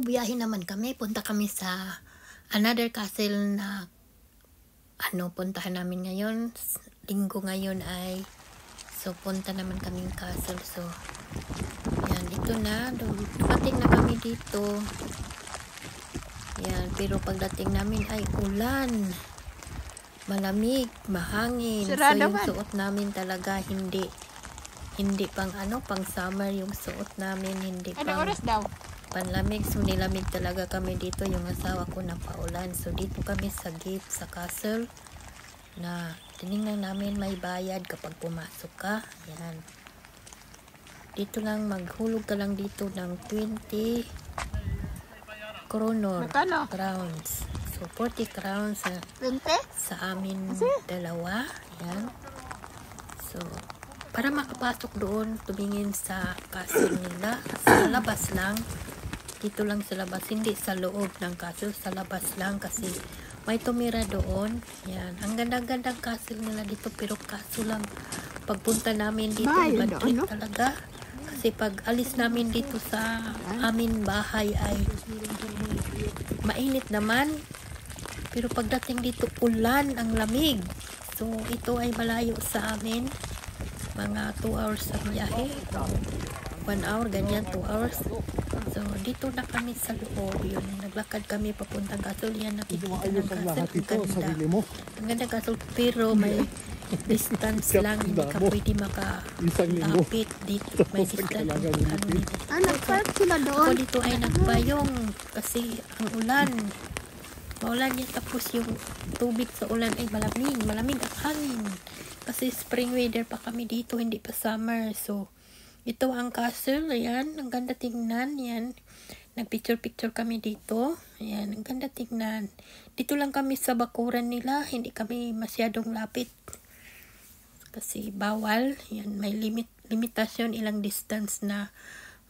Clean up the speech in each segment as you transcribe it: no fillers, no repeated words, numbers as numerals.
biyahe naman kami. Punta kami sa another castle na puntahan namin ngayon. Linggo ngayon ay punta naman kaming castle. So, yan, ito na. Dumating na kami dito. Yan, pero pagdating namin ay ulan. Malamig, mahangin. Sarado so, yung man. suot namin talaga hindi pang pang summer yung suot namin. Hindi Ano pang oras daw? panlamig. So, nilamig talaga kami dito. Yung asawa ko na paulan. So, dito kami sa gate, sa castle. Na tinignan namin may bayad kapag pumasok ka. Yan. Dito lang, maghulog ka lang dito ng 20 kronor Magkano? crowns. So, 40 crowns 20? sa amin dalawa. Yan. So, para makapasok doon, tumingin sa castle nila. Sa labas lang. Dito lang sa labas. Hindi sa loob ng castle. Sa labas lang kasi may tumira doon. Yan. Ang ganda-gandang castle nila dito. Pero kaso lang, pagpunta namin dito, bad trip talaga. Kasi pag alis namin dito sa amin bahay ay mainit naman. Pero pagdating dito, ulan, ang lamig. So, ito ay malayo sa amin. Mga 2 hours ang biyahe. 1 hour, ganyan, 2 hours. So, dito na kami sa loob. Yun, naglakad kami papuntang castle. Yan, nakikita ng castle. Ang ganda. Ang ganda castle, pero may distance lang. Hindi ka pwede makapit dito. May distance. Nag-park sila Ako doon. dito ay nagpayong kasi ang ulan. Maulan yan. Tapos yung tubig sa ulan ay malamig. Malamig ang hangin. Kasi spring weather pa kami dito. Hindi pa summer. So, ito ang castle. Ayan. Ang ganda tingnan. Yan. Nagpicture-picture kami dito. Ayan. Ang ganda tingnan. Dito lang kami sa bakuran nila. Hindi kami masyadong lapit. Kasi bawal. Yan. May limitasyon ilang distance na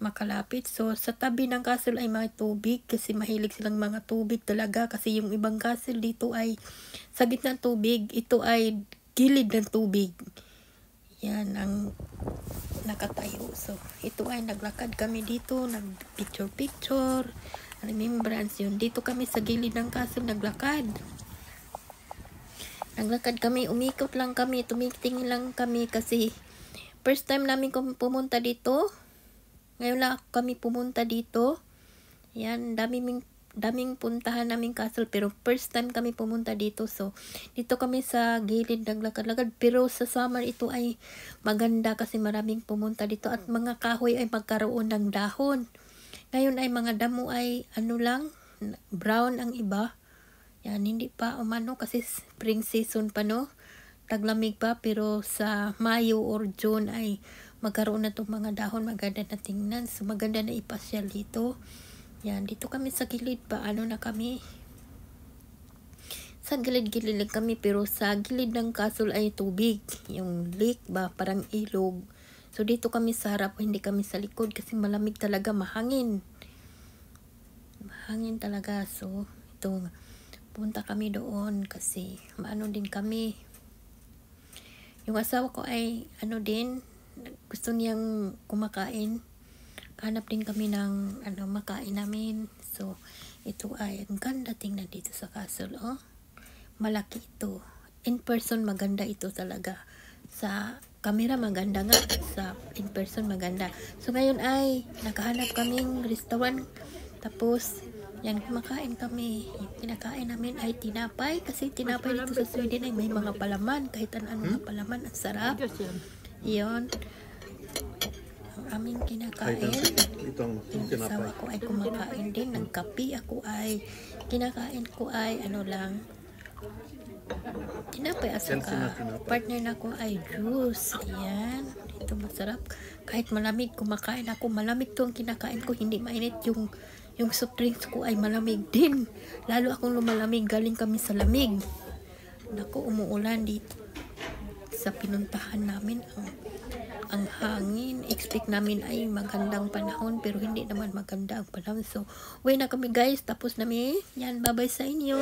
makalapit. So, sa tabi ng castle ay may tubig. Kasi mahilig silang mga tubig talaga. Kasi yung ibang castle dito ay sa gitna ng tubig. Ito ay gilid ng tubig. Yan ang nakatayo. So, ito ay naglakad kami dito, nag-picture-picture, remembrance yun. Dito kami sa gilid ng castle, naglakad. Naglakad kami, umikot lang kami, tumitingin lang kami kasi first time namin pumunta dito. Ngayon lang kami pumunta dito. Yan, daming puntahan naming castle pero first time kami pumunta dito. So, dito kami sa gilid naglakad-lakad. Pero sa summer ito ay maganda kasi maraming pumunta dito at mga kahoy ay magkaroon ng dahon. Ngayon ay mga damo ay brown ang iba. Yan, hindi pa umano kasi spring season pa no. Taglamig pa pero sa Mayo or June ay magkaroon na itong mga dahon. Maganda na tingnan. So, maganda na ipasyal dito. Yan, dito kami sa gilid pa. Na kami? Sa gilid-gilid lang kami. Pero sa gilid ng castle ay tubig. Yung lake ba? Parang ilog. So, dito kami sa harap. Hindi kami sa likod. Kasi malamig talaga. Mahangin. Mahangin talaga. So, ito. Punta kami doon. Kasi maano din kami. Yung asawa ko ay gusto niyang kumakain. Hanap din kami ng makain namin. So, ito ay ang ganda tingnan dito sa castle. Oh. Malaki ito. In person maganda ito talaga. Sa camera maganda nga. Sa in person maganda. So, ngayon ay nakahanap kaming restaurant. Tapos, yan, kumakain kami. Yung kinakain namin ay tinapay. Kasi tinapay dito sa Sweden ay may mga palaman. Kahit ano mga palaman. Ang sarap. Yun. Ang aming kinakain. Yung asawa ko ay kumakain din. Nagkapi ako ay kinakain ko ay tinapay at saka partner na ko ay juice. Ayan. Ito masarap. Kahit malamig kumakain ako. Malamig to ang kinakain ko. Hindi mainit yung soft drinks ko ay malamig din. Lalo akong lumalamig. Galing kami sa lamig. Naku, umuulan dito. Sa pinuntahan namin ang hangin. Expect namin ay magandang panahon pero hindi naman maganda ang panahon. So, uwi na kami guys. Tapos namin. Yan, bye-bye sa inyo.